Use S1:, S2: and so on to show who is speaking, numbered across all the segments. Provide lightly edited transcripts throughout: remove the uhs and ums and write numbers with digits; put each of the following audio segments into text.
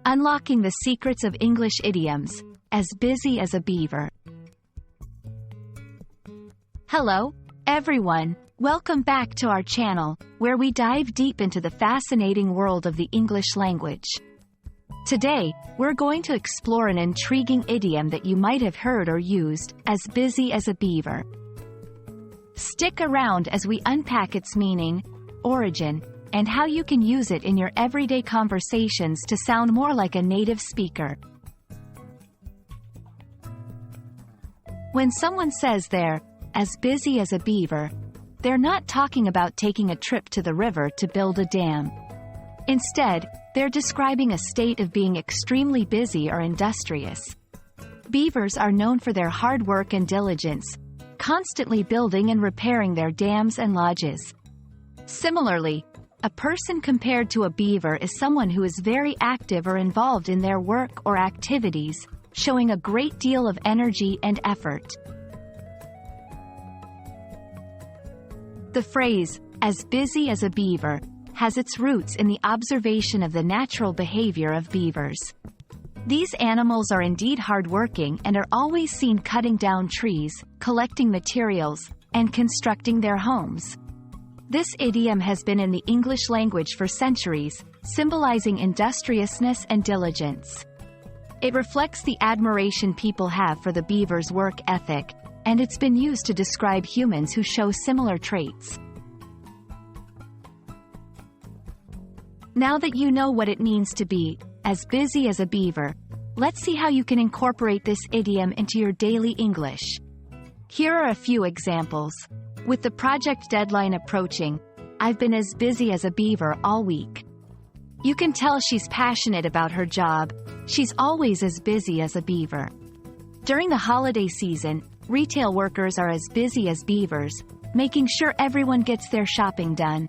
S1: Unlocking the secrets of English idioms, as busy as a beaver. Hello, everyone. Welcome back to our channel, where we dive deep into the fascinating world of the English language. Today, we're going to explore an intriguing idiom that you might have heard or used, as busy as a beaver. Stick around as we unpack its meaning, origin, and how you can use it in your everyday conversations to sound more like a native speaker. When someone says they're as busy as a beaver, they're not talking about taking a trip to the river to build a dam. Instead, they're describing a state of being extremely busy or industrious. Beavers are known for their hard work and diligence, constantly building and repairing their dams and lodges. Similarly, a person compared to a beaver is someone who is very active or involved in their work or activities, showing a great deal of energy and effort. The phrase, as busy as a beaver, has its roots in the observation of the natural behavior of beavers. These animals are indeed hardworking and are always seen cutting down trees, collecting materials, and constructing their homes. This idiom has been in the English language for centuries, symbolizing industriousness and diligence. It reflects the admiration people have for the beaver's work ethic, and it's been used to describe humans who show similar traits. Now that you know what it means to be as busy as a beaver, let's see how you can incorporate this idiom into your daily English. Here are a few examples. With the project deadline approaching, I've been as busy as a beaver all week. You can tell she's passionate about her job. She's always as busy as a beaver. During the holiday season, retail workers are as busy as beavers, making sure everyone gets their shopping done.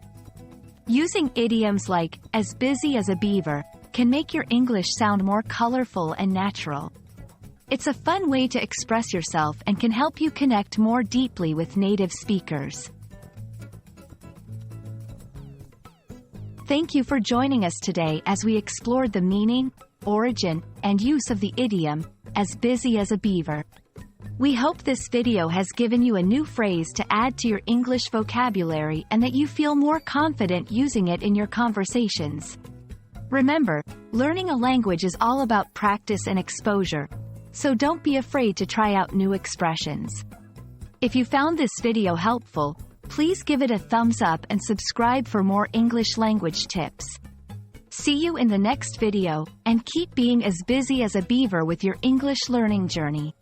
S1: Using idioms like, as busy as a beaver, can make your English sound more colorful and natural. It's a fun way to express yourself and can help you connect more deeply with native speakers. Thank you for joining us today as we explored the meaning, origin, and use of the idiom, as busy as a beaver. We hope this video has given you a new phrase to add to your English vocabulary and that you feel more confident using it in your conversations. Remember, learning a language is all about practice and exposure, so don't be afraid to try out new expressions. If you found this video helpful, please give it a thumbs up and subscribe for more English language tips. See you in the next video, and keep being as busy as a beaver with your English learning journey.